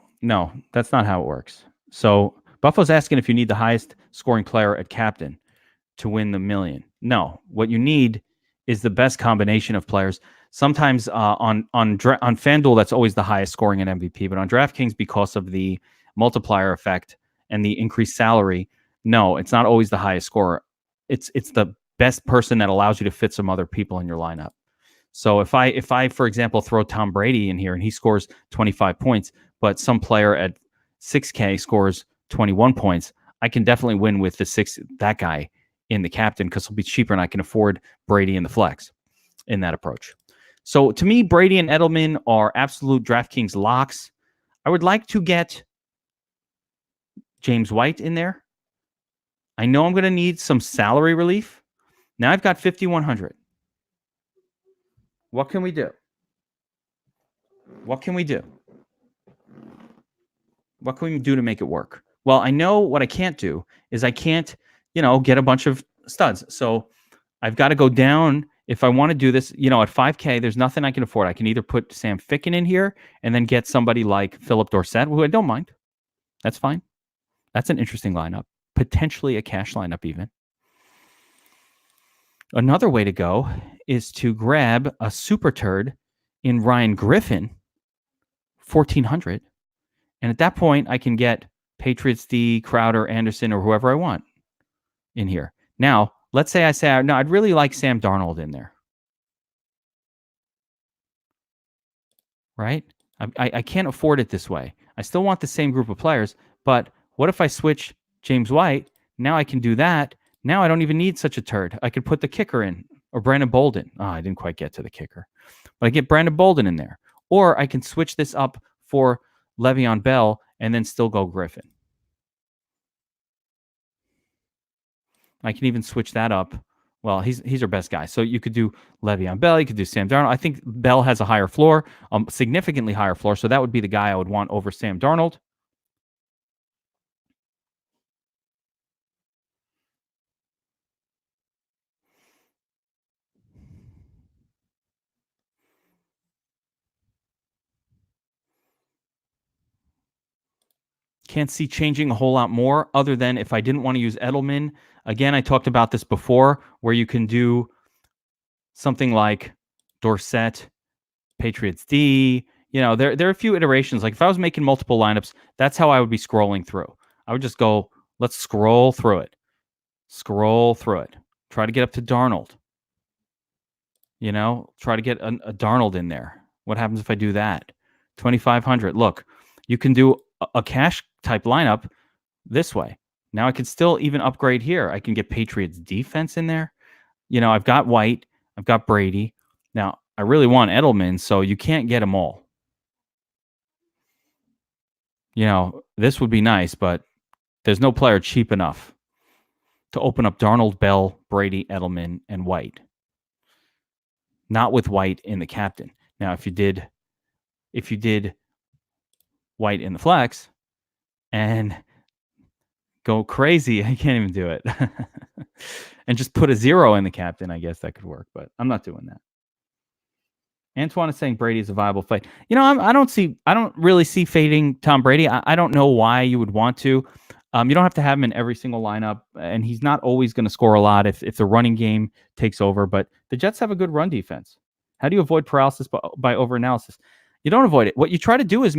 that's not how it works. So Buffalo's asking if you need the highest scoring player at captain to win the million. No, what you need is the best combination of players. Sometimes on FanDuel, that's always the highest scoring at MVP, but on DraftKings, because of the multiplier effect and the increased salary, no, it's not always the highest scorer. It's the best person that allows you to fit some other people in your lineup. So if I, for example, throw Tom Brady in here and he scores 25 points, but some player at 6K scores 21 points, I can definitely win with that guy in the captain because he'll be cheaper and I can afford Brady in the flex in that approach. So to me, Brady and Edelman are absolute DraftKings locks. I would like to get James White in there. I know I'm going to need some salary relief. Now I've got 5,100. What can we do? What can we do? What can we do to make it work? Well, I know what I can't do is I can't, get a bunch of studs. So I've got to go down. If I want to do this, at 5K, there's nothing I can afford. I can either put Sam Ficken in here and then get somebody like Philip Dorsett, who I don't mind. That's fine. That's an interesting lineup. Potentially a cash lineup even. Another way to go is to grab a super turd in Ryan Griffin, 1,400. And at that point, I can get Patriots D, Crowder, Anderson, or whoever I want in here. Now, let's say no, I'd really like Sam Darnold in there. Right? I can't afford it this way. I still want the same group of players, but what if I switch James White? Now I can do that. Now I don't even need such a turd. I could put the kicker in, or Brandon Bolden. Oh, I didn't quite get to the kicker. But I get Brandon Bolden in there. Or I can switch this up for Le'Veon Bell and then still go Griffin. I can even switch that up. Well, he's our best guy. So you could do Le'Veon Bell. You could do Sam Darnold. I think Bell has a higher floor, significantly higher floor. So that would be the guy I would want over Sam Darnold. Can't see changing a whole lot more other than if I didn't want to use Edelman. Again, I talked about this before where you can do something like Dorsett, Patriots D. You know, there are a few iterations. Like if I was making multiple lineups, that's how I would be scrolling through. I would just go, let's scroll through it. Scroll through it. Try to get up to Darnold. You know, try to get a Darnold in there. What happens if I do that? 2,500. Look, you can do a cash type lineup this way. Now I can still even upgrade here. I can get Patriots defense in there. You know, I've got White. I've got Brady. Now, I really want Edelman, so you can't get them all. You know, this would be nice, but there's no player cheap enough to open up Darnold, Bell, Brady, Edelman, and White. Not with White in the captain. Now, if you did White in the flex and go crazy, I can't even do it. And just put a 0 in the captain, I guess that could work, but I'm not doing that. Antoine is saying Brady is a viable fight. You know, I don't really see fading Tom Brady. I don't know why you would want to. You don't have to have him in every single lineup, and he's not always going to score a lot if the running game takes over. But the Jets have a good run defense. How do you avoid paralysis by overanalysis? You don't avoid it. What you try to do is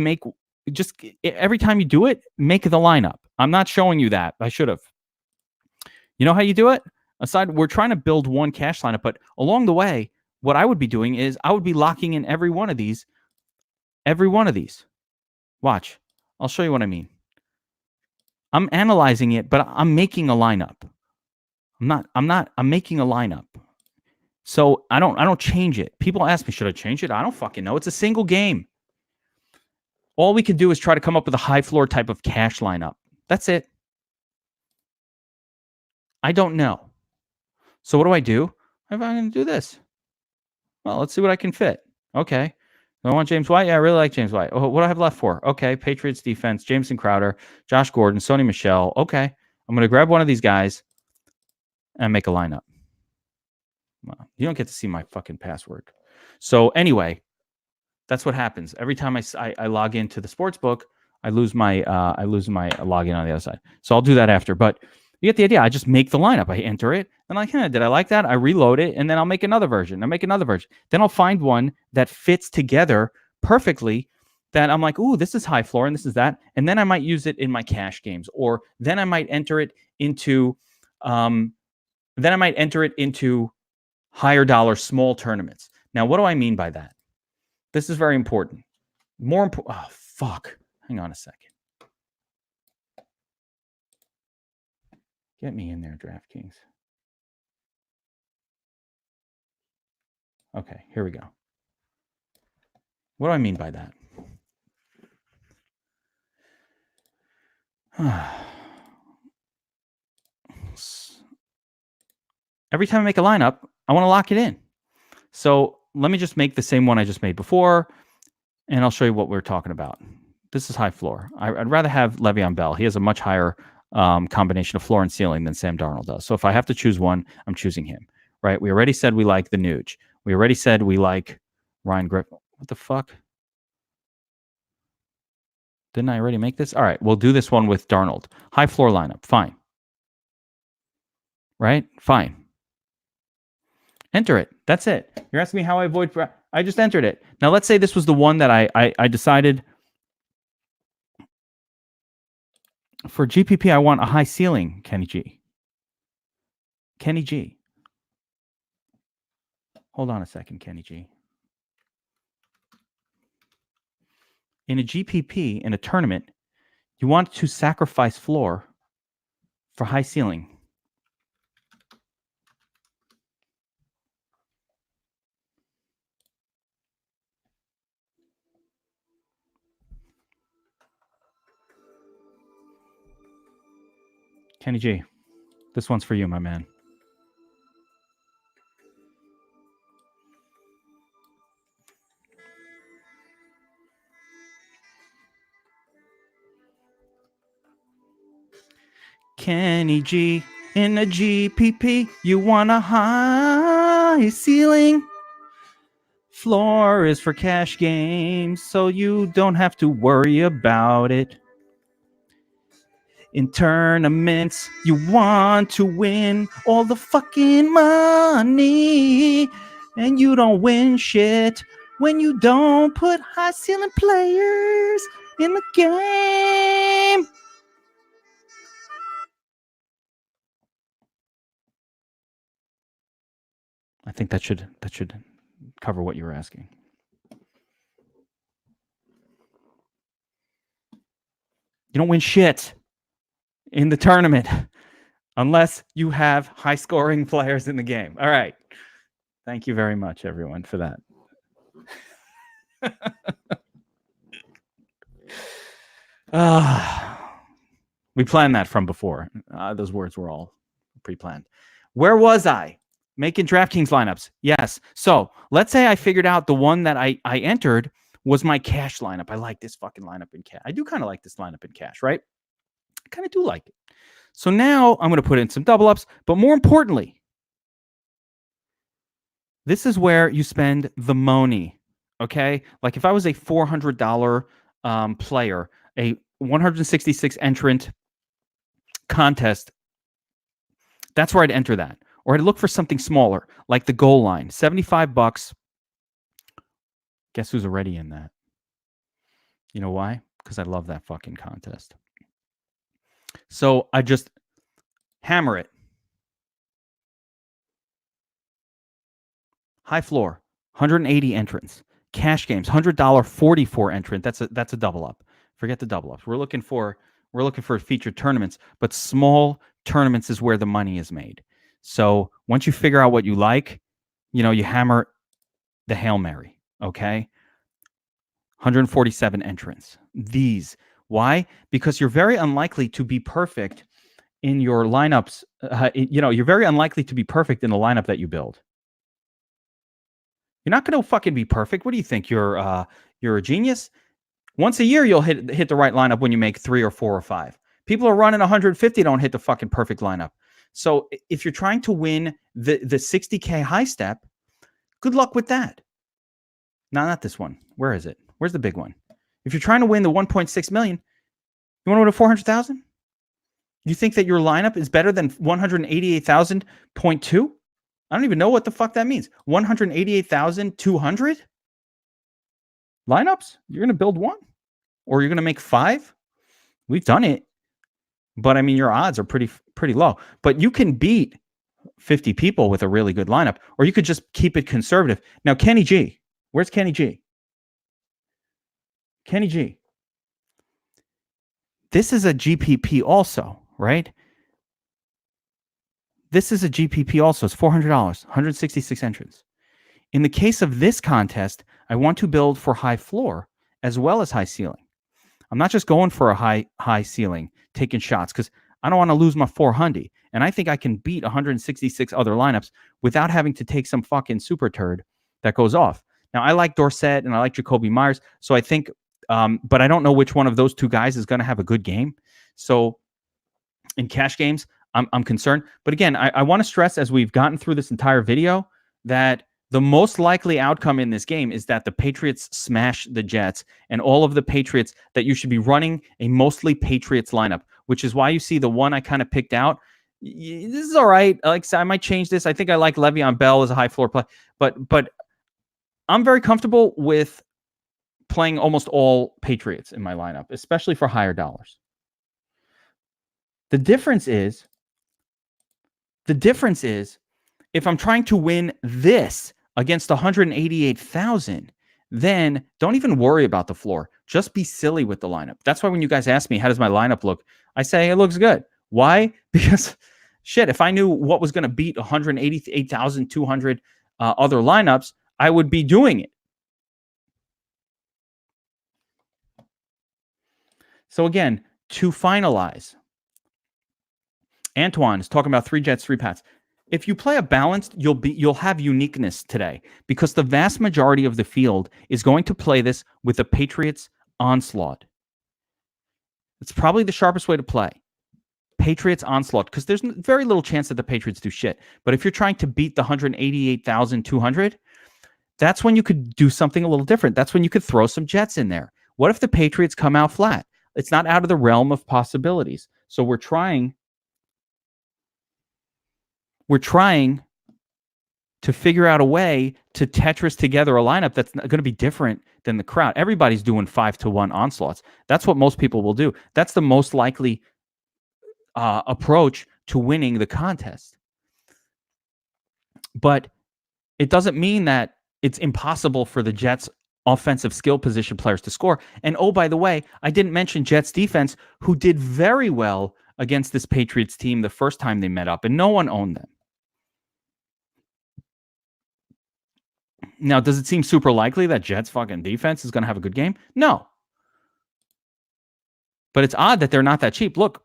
every time you do it, make the lineup. I'm not showing you that. I should have. You know how you do it? We're trying to build one cash lineup, but along the way, what I would be doing is I would be locking in every one of these. Every one of these. Watch. I'll show you what I mean. I'm analyzing it, but I'm making a lineup. I'm making a lineup. So I don't change it. People ask me, should I change it? I don't fucking know. It's a single game. All we can do is try to come up with a high floor type of cash lineup. That's it. I don't know. So what do I do? I'm going to do this. Well, let's see what I can fit. Okay. I want James White. Yeah, I really like James White. Oh, what do I have left for? Okay. Patriots defense, Jameson Crowder, Josh Gordon, Sony Michel. Okay. I'm going to grab one of these guys and make a lineup. Well, you don't get to see my fucking password. So anyway, that's what happens. Every time I log into the sports book, I lose my login on the other side. So I'll do that after. But you get the idea. I just make the lineup. I enter it. And like, did I like that? I reload it. And then I'll make another version. Then I'll find one that fits together perfectly that I'm like, ooh, this is high floor and this is that. And then I might use it in my cash games. Or then I might enter it into higher dollar small tournaments. Now, what do I mean by that? This is very important. More important. Oh, fuck. Hang on a second. Get me in there, Draftkings. Okay, here we go. What do I mean by that? Every time I make a lineup, I want to lock it in. So let me just make the same one I just made before, and I'll show you what we're talking about. This is high floor. I'd rather have Le'Veon Bell. He has a much higher combination of floor and ceiling than Sam Darnold does. So if I have to choose one, I'm choosing him. Right? We already said we like the Nuge. We already said we like Ryan Griffin. What the fuck? Didn't I already make this? All right, we'll do this one with Darnold. High floor lineup. Fine. Right? Fine. Enter it. That's it. You're asking me how I avoid... I just entered it. Now, let's say this was the one that I decided... For GPP, I want a high ceiling, Kenny G. Kenny G. Hold on a second, Kenny G. In a GPP, in a tournament, you want to sacrifice floor for high ceiling. Kenny G, this one's for you, my man. Kenny G, in a GPP, you want a high ceiling. Floor is for cash games, so you don't have to worry about it. In tournaments, you want to win all the fucking money, and you don't win shit when you don't put high ceiling players in the game. I think that should cover what you were asking. You don't win shit in the tournament unless you have high-scoring players in the game. All right. Thank you very much, everyone, for that. We planned that from before. Those words were all pre-planned. Where was I? Making DraftKings lineups. Yes. So let's say I figured out the one that I entered was my cash lineup. I like this fucking lineup in cash. I do kind of like this lineup in cash, right? I kind of do like it. So now I'm going to put in some double ups, but more importantly, this is where you spend the money, okay? Like if I was a $400 player, a 166 entrant contest, that's where I'd enter that. Or I'd look for something smaller, like the goal line, $75. Guess who's already in that? You know why? Because I love that fucking contest. So I just hammer it. High floor, 180 entrants. Cash games, $100 44 entrant. That's a double up. Forget the double ups. We're looking for featured tournaments, but small tournaments is where the money is made. So once you figure out what you like, you hammer the Hail Mary, okay? 147 entrants. These. Why? Because you're very unlikely to be perfect in your lineups. You're very unlikely to be perfect in the lineup that you build. You're not going to fucking be perfect. What do you think? You're a genius? Once a year, you'll hit the right lineup when you make 3 or 4 or 5. People are running 150, don't hit the fucking perfect lineup. So if you're trying to win the 60K high step, good luck with that. No, not this one. Where is it? Where's the big one? If you're trying to win the 1.6 million, you want to win a 400,000? You think that your lineup is better than 188,000.2? I don't even know what the fuck that means. 188,200 lineups? You're going to build one? Or you're going to make 5? We've done it. But I mean, your odds are pretty low. But you can beat 50 people with a really good lineup, or you could just keep it conservative. Now, Kenny G. Where's Kenny G? Kenny G. This is a GPP also, right? This is a GPP also. It's $400, 166 entrants. In the case of this contest, I want to build for high floor as well as high ceiling. I'm not just going for a high ceiling, taking shots, because I don't want to lose my 400. And I think I can beat 166 other lineups without having to take some fucking super turd that goes off. Now, I like Dorsett and I like Jacoby Myers. So I think, but I don't know which one of those two guys is going to have a good game. So in cash games, I'm concerned. But again, I want to stress, as we've gotten through this entire video, that The most likely outcome in this game is that the Patriots smash the Jets, and all of the Patriots that you should be running a mostly Patriots lineup, which is why you see the one I kind of picked out. This is all right. Like I might change this. I think I like Le'Veon Bell as a high floor play, but I'm very comfortable with playing almost all Patriots in my lineup, especially for higher dollars. The difference is if I'm trying to win this against 188,000, then don't even worry about the floor. Just be silly with the lineup. That's why when you guys ask me, how does my lineup look? I say it looks good. Why? Because shit, if I knew what was going to beat 188,200 other lineups, I would be doing it. So again, to finalize, Antoine is talking about 3 Jets, 3 Pats. If you play a balanced, you'll have uniqueness today because the vast majority of the field is going to play this with a Patriots onslaught. It's probably the sharpest way to play. Patriots onslaught, because there's very little chance that the Patriots do shit. But if you're trying to beat the 188,200, that's when you could do something a little different. That's when you could throw some Jets in there. What if the Patriots come out flat? It's not out of the realm of possibilities. So we're trying to figure out a way to Tetris together a lineup that's going to be different than the crowd. Everybody's doing 5-to-1 onslaughts. That's what most people will do. That's the most likely approach to winning the contest. But it doesn't mean that it's impossible for the Jets' offensive skill position players to score. And oh, by the way, I didn't mention Jets defense, who did very well against this Patriots team the first time they met up, and no one owned them. Now, does it seem super likely that Jets fucking defense is going to have a good game? No. But it's odd that they're not that cheap. Look,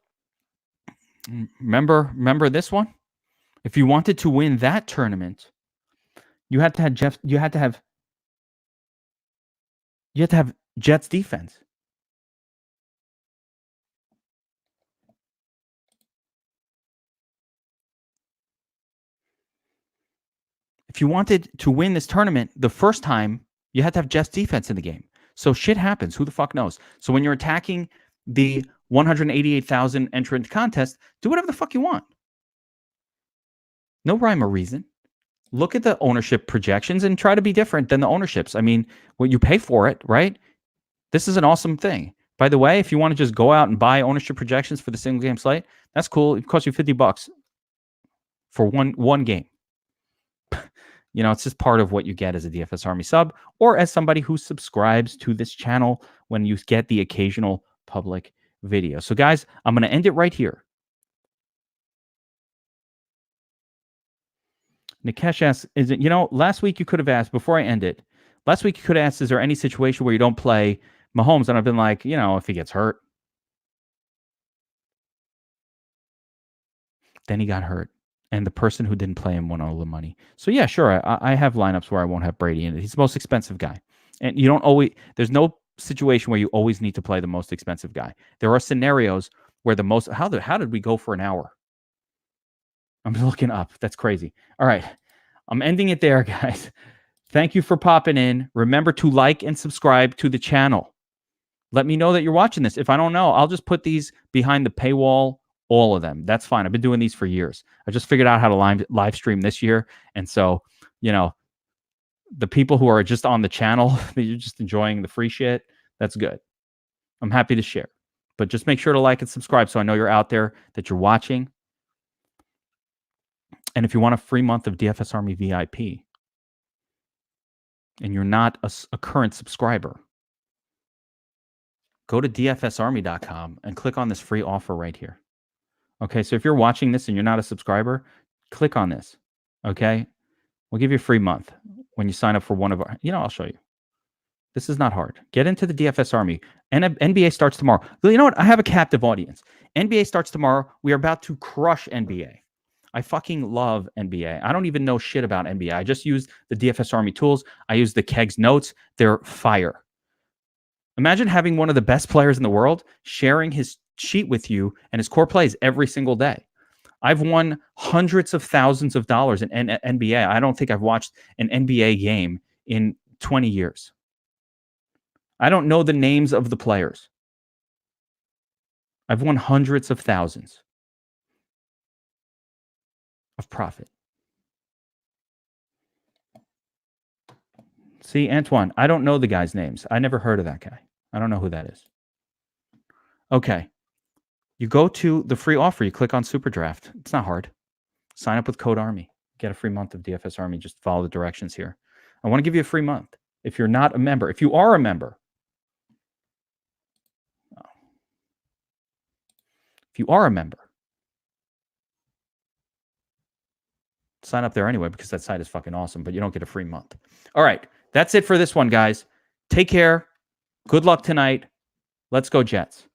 remember this one? If you wanted to win that tournament, you had to have Jets defense. If you wanted to win this tournament the first time, you had to have Jets defense in the game. So shit happens. Who the fuck knows? So when you're attacking the 188,000 entrant contest, do whatever the fuck you want. No rhyme or reason. Look at the ownership projections and try to be different than the ownerships. I mean, what you pay for it, right? This is an awesome thing. By the way, if you want to just go out and buy ownership projections for the single game slate, that's cool. It costs you $50 for one game. You know, it's just part of what you get as a DFS Army sub or as somebody who subscribes to this channel when you get the occasional public video. So guys, I'm going to end it right here. Nikesh asks, last week you could have asked, before I end it, last week you could have asked, is there any situation where you don't play Mahomes? And I've been like, if he gets hurt. Then he got hurt. And the person who didn't play him won all the money. So yeah, sure. I have lineups where I won't have Brady in it. He's the most expensive guy. And there's no situation where you always need to play the most expensive guy. There are scenarios where how did we go for an hour? I'm looking up. That's crazy. All right. I'm ending it there, guys. Thank you for popping in. Remember to like and subscribe to the channel. Let me know that you're watching this. If I don't know, I'll just put these behind the paywall. All of them. That's fine. I've been doing these for years. I just figured out how to live stream this year. And so, the people who are just on the channel, you're just enjoying the free shit. That's good. I'm happy to share. But just make sure to like and subscribe so I know you're out there, that you're watching. And if you want a free month of DFS Army VIP and you're not a current subscriber, go to dfsarmy.com and click on this free offer right here. Okay, so if you're watching this and you're not a subscriber, click on this. Okay, we'll give you a free month when you sign up for one of our. I'll show you. This is not hard. Get into the DFS Army. NBA starts tomorrow. You know what? I have a captive audience. NBA starts tomorrow. We are about to crush NBA. I fucking love NBA. I don't even know shit about NBA. I just use the DFS Army tools. I use the Kegs notes. They're fire. Imagine having one of the best players in the world sharing his sheet with you and his core plays every single day. I've won hundreds of thousands of dollars in NBA. I don't think I've watched an NBA game in 20 years. I don't know the names of the players. I've won hundreds of thousands of profit. See, Antoine, I don't know the guy's names. I never heard of that guy. I don't know who that is. Okay. You go to the free offer. You click on Super Draft. It's not hard. Sign up with code ARMY. Get a free month of DFS Army. Just follow the directions here. I want to give you a free month. If you're not a member, if you are a member, sign up there anyway because that site is fucking awesome, but you don't get a free month. All right. That's it for this one, guys. Take care. Good luck tonight. Let's go Jets.